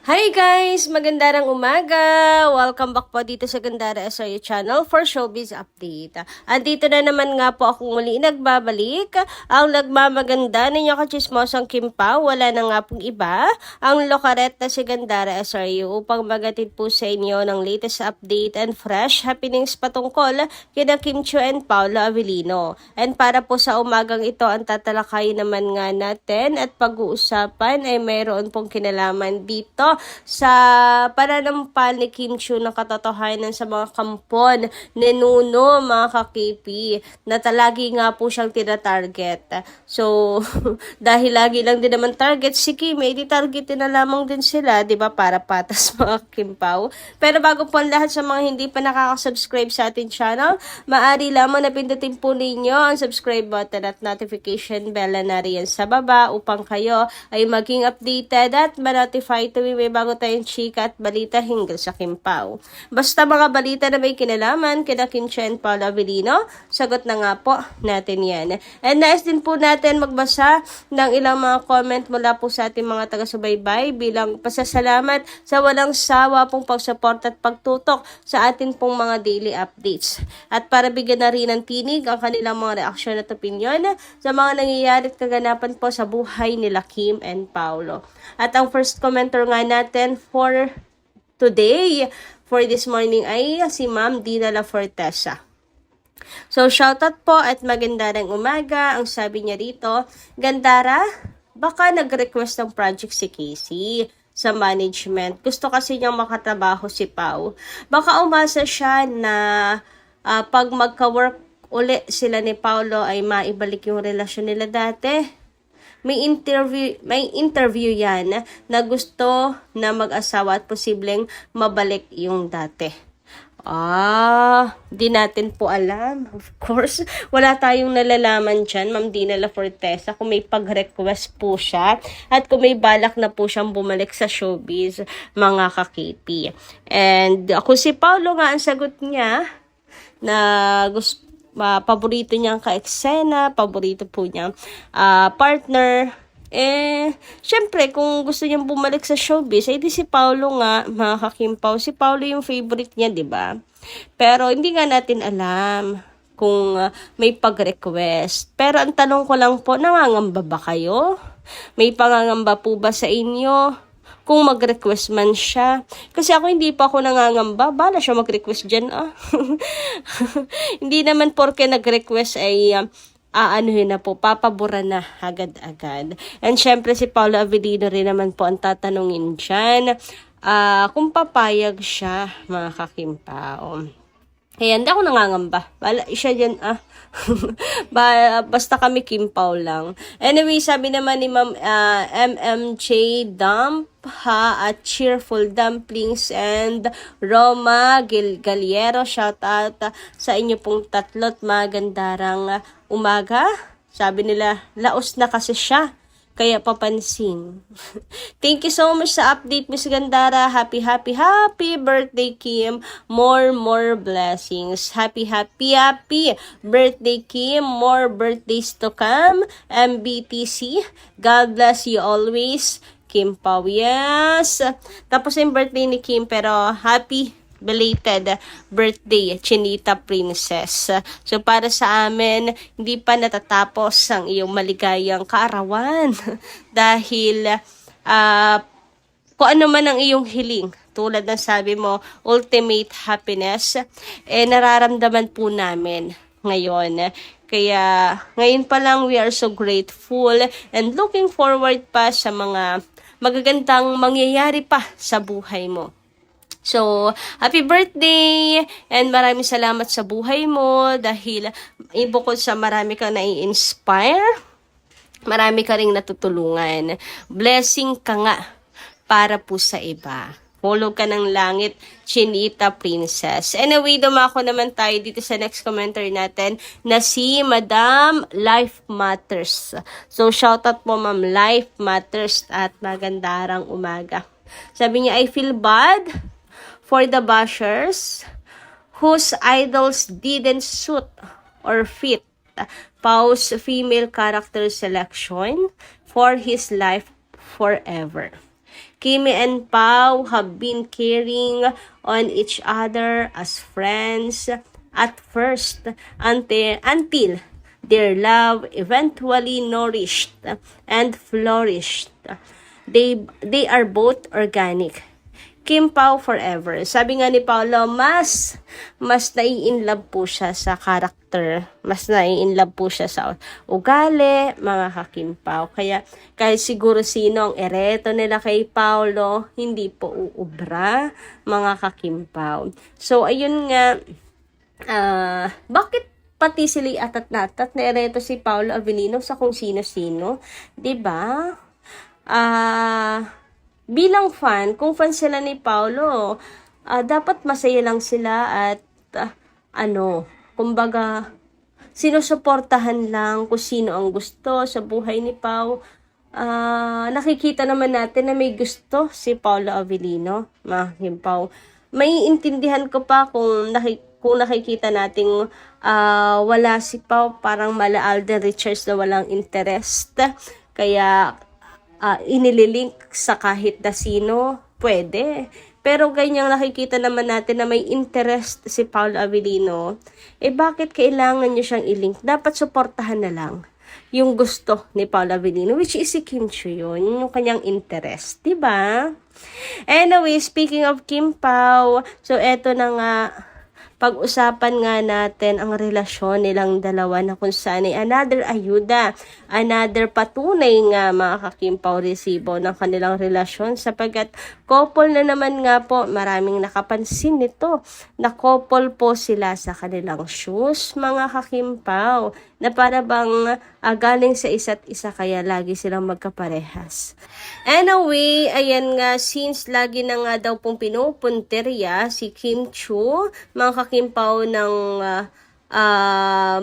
Hi guys! Magandang umaga! Welcome back po dito sa Gandara SRU channel for Showbiz Update. Andito na naman nga po akong muli nagbabalik. Ang nagmamaganda ninyo kachismosang Kim Pao, wala na nga pong iba. Ang lokaret na si Gandara SRU upang magatid po sa inyo ng latest update and fresh happenings patungkol kina Kim Chiu and Paolo Avellino. And para po sa umagang ito, ang tatalakay naman nga natin at pag-uusapan ay mayroon pong kinalaman dito sa pananampal ni Kim Chiu na katotohanan sa mga kampon ni Nuno, mga kakipi, na talagi nga po siyang tinatarget. So, dahil lagi lang din naman target si Kim, di targetin na lamang din sila, di ba, para patas mga Kim Pao. Pero bago po ang lahat sa mga hindi pa nakaka-subscribe sa ating channel, maaari lamang na pindutin po ninyo ang subscribe button at notification bell na riyan sa baba upang kayo ay maging updated at ma-notify tuwing may bago tayong chika at balita hinggil sa Kim Pao. Basta mga balita na may kinalaman kina Kim Chiu and Paolo Avellino, sagot na nga po natin yan. And nais din po natin magbasa ng ilang mga comment mula po sa ating mga taga-subaybay bilang pasasalamat sa walang sawa pong pag-support at pagtutok sa atin pong mga daily updates. At para bigyan na rin ng tinig ang kanilang mga reaksyon at opinion sa mga nangyayari at kaganapan po sa buhay nila Kim and Paolo. At ang first commenter nga natin for today, for this morning ay si Ma'am Dina La Fortesa. So, shoutout po at magandang umaga. Ang sabi niya rito, Gandara, baka nag-request ng project si Casey sa management. Gusto kasi niyang makatrabaho si Pao. Baka umasa siya na pag magka-work uli sila ni Paolo ay maibalik yung relasyon nila dati. May interview yan na gusto na mag-asawa at posibleng mabalik yung dati. Di natin po alam. Of course, wala tayong nalalaman dyan, Ma'am Dina La Fortesa, kung may pag-request po siya at kung may balak na po siyang bumalik sa showbiz, mga kakipi. And kung si Paolo nga ang sagot niya na gusto, paborito niyang ka-eksena, paborito po niyang partner. Syempre, kung gusto niyang bumalik sa showbiz, di si Paolo nga, mga Kim Pao. Si Paolo yung favorite niya, di ba? Pero hindi nga natin alam kung may pag-request. Pero ang tanong ko lang po, nangangamba ba kayo? May pangangamba po ba sa inyo? Kung mag-request man siya. Kasi ako hindi pa ako nangangamba. Bala siya mag-request dyan, Hindi naman porke nag-request ay aanuhin na po, papabura na agad-agad. And syempre si Paolo Avellino rin naman po ang tatanungin dyan. Kung papayag siya, mga Kim Pao. Kaya hindi ako nangangamba. Wala siya dyan, basta kami Kim Pao lang. Anyway, sabi naman ni Ma'am MMJ Dump at Cheerful Dumplings and Roma Galiero, shout out sa inyo pong tatlot, magandarang umaga. Sabi nila, laos na kasi siya, kaya papansin. Thank you so much sa update, Miss Gandara. Happy birthday, Kim. More blessings. Happy birthday, Kim. More birthdays to come. MBTC. God bless you always, Kim Pao. Yes. Tapos yung birthday ni Kim, pero happy belated birthday, Chinita Princess. So, para sa amin, hindi pa natatapos ang iyong maligayang kaarawan. Dahil, kung ano man ang iyong hiling, tulad ng sabi mo, ultimate happiness, nararamdaman po namin ngayon. Kaya, ngayon pa lang, we are so grateful and looking forward pa sa mga magagandang mangyayari pa sa buhay mo. So, happy birthday! And maraming salamat sa buhay mo dahil bukod sa marami kang nai-inspire, marami ka ring natutulungan. Blessing ka nga para po sa iba. Hulog ka ng langit, Chinita Princess. Anyway, dumako naman tayo dito sa next commenter natin na si Madam Life Matters. So, shoutout po Ma'am Life Matters at magandarang umaga. Sabi niya, I feel bad for the bashers whose idols didn't suit or fit Pao's female character selection for his life forever. Kimi and Pao have been caring on each other as friends at first until their love eventually nourished and flourished. They are both organic. Kim Pao forever. Sabi nga ni Paolo, mas nai-inlove po siya sa character. Mas nai-inlove po siya sa ugali, mga ka-Kim Pao. Kaya kahit siguro sino ang ereto nila kay Paolo, hindi po uubra, mga ka-Kim Pao. So, ayun nga, bakit pati sila atat-natat na ereto si Paolo Avellino sa kung sino-sino? Diba? Bilang fan, kung fan sila ni Paolo, dapat masaya lang sila at kumbaga, sinusuportahan lang kung sino ang gusto sa buhay ni Pao. Nakikita naman natin na may gusto si Paolo Avellino, mga Kim Pao. Maiintindihan ko pa kung nakikita nating wala si Pao, parang mala Alden Richards na walang interest. Kaya inililink sa kahit na sino, pwede. Pero ganyang nakikita naman natin na may interest si Paolo Avellino, bakit kailangan nyo siyang ilink? Dapat suportahan na lang yung gusto ni Paolo Avellino, which is si Kim Chiu yun, yung kanyang interest, diba? Anyway, speaking of Kim Pao, so eto na nga, pag-usapan nga natin ang relasyon nilang dalawa na kung saan ay another ayuda, another patunay nga mga ka-Kim Pao resibo ng kanilang relasyon sapagkat couple na naman nga po, maraming nakapansin nito na couple po sila sa kanilang shoes, mga ka-Kim Pao, na para bang galing sa isa't isa kaya lagi silang magkaparehas. Anyway, ayan nga, since lagi na nga daw pong pinupunterya si Kim Chiu, mga ka-Kim Pao ng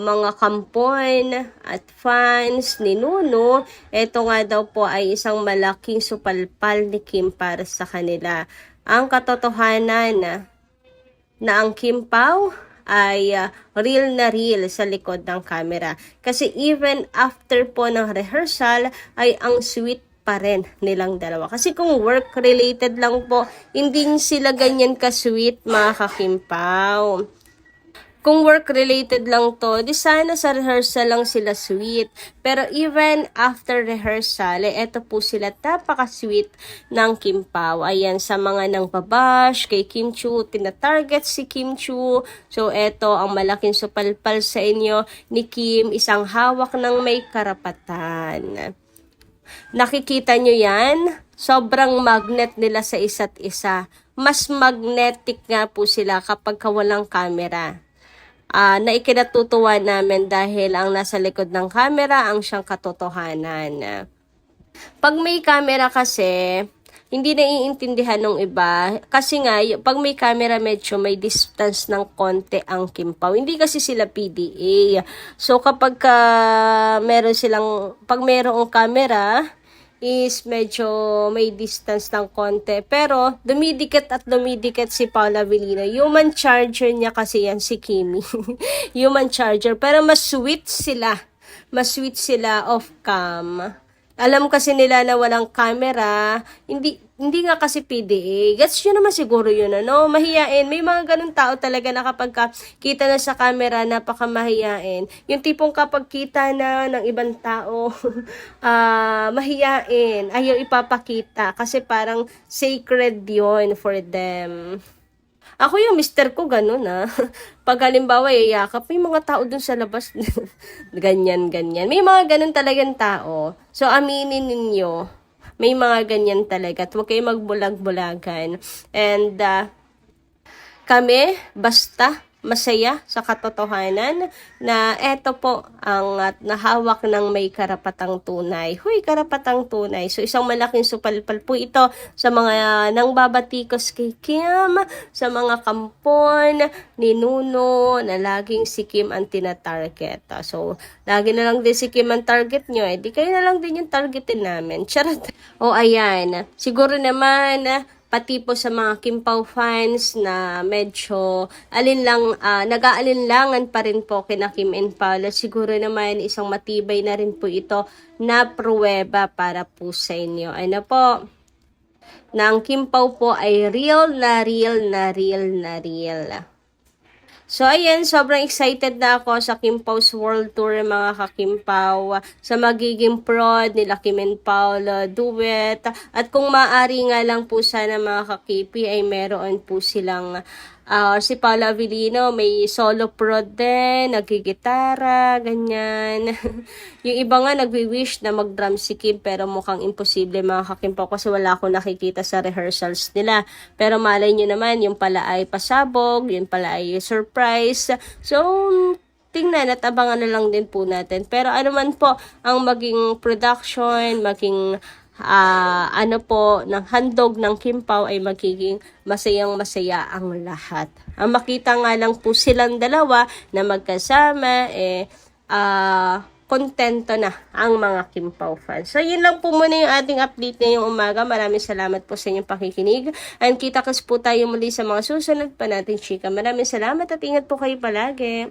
mga kampon at fans ni Nuno, ito nga daw po ay isang malaking supalpal ni Kim para sa kanila. Ang katotohanan na ang Kim Pao ay real na real sa likod ng camera. Kasi even after po ng rehearsal ay ang sweet pa rin nilang dalawa. Kasi kung work-related lang po, hindi sila ganyan ka-sweet, mga ka-Kim Pao. Kung work-related lang to, di sana sa rehearsal lang sila sweet. Pero even after rehearsal, eto po sila napaka-sweet ng Kim Pao. Ayan, sa mga nang babash kay Kim Chiu, tina-target si Kim Chiu. So, eto ang malaking supalpal sa inyo ni Kim, isang hawak ng may karapatan. Nakikita nyo yan? Sobrang magnet nila sa isa't isa. Mas magnetic nga po sila kapag walang camera. Na ikinatutuwa namin dahil ang nasa likod ng camera ang siyang katotohanan. Pag may camera kasi, hindi naiintindihan ng iba. Kasi nga, pag may camera medyo may distance ng konti ang Kim Pao. Hindi kasi sila PDA. So kapag pag merong camera, is medyo may distance ng konti. Pero, dumidikit at dumidikit si Paolo Avellino. Human charger niya kasi yan si Kimi. Human charger. Pero mas sweet sila. Mas sweet sila off cam. Alam kasi nila na walang camera, hindi nga kasi PDA. Gets yun naman siguro yun, mahiyain. May mga ganun tao talaga na kapag kita na sa camera, napakamahiyain. Yung tipong kapag kita na ng ibang tao, mahiyain. Ayaw ipapakita kasi parang sacred yun for them. Ako yung mister ko, ganun Pag halimbawa, iyakap, may mga tao dun sa labas. ganyan. May mga ganun talagang tao. So, aminin ninyo, may mga ganyan talaga. At huwag kayo magbulag-bulagan. And, kami, basta masaya sa katotohanan na eto po ang nahawak ng may karapatang tunay. Huy, karapatang tunay. So, isang malaking supalpal po ito sa mga nangbabatikos kay Kim, sa mga kampon ni Nuno na laging si Kim ang tina-target. So, lagi na lang din si Kim ang target nyo. Di kayo na lang din yung targetin namin. Charot. O, ayan. Siguro naman, pati po sa mga Kim Pao fans na medyo nag-aalinlangan pa rin po kina Kim and Paolo. Siguro naman isang matibay na rin po ito na pruweba para po sa inyo. Ano po? ng Kimpaw po ay real na real na real na real. So, ayan, sobrang excited na ako sa Kimpaw's World Tour, mga kakimpaw, sa magiging prod nila Kim and Paolo duet. At kung maaari nga lang po sana, mga kakipi, ay meron po silang si Paolo Avellino, may solo prod din, nagigitara, ganyan. Yung iba nga nagwi-wish na mag-drum si Kim, pero mukhang imposible, mga kakimpaw, kasi wala akong nakikita sa rehearsals nila. Pero malay nyo naman, yung pala ay pasabog, yung pala ay surprise. So, tingnan at abangan na lang din po natin. Pero ano man po ang maging production, maging ano po, ng handog ng Kimpaw ay magiging masayang masaya ang lahat. Ang makita nga lang po silang dalawa na magkasama, kontento na ang mga Kimpaw fans. So, yun lang po muna yung ating update ngayong umaga. Maraming salamat po sa inyong pakikinig. And kita-kits po tayo muli sa mga susunod pa nating chika. Maraming salamat at ingat po kayo palagi.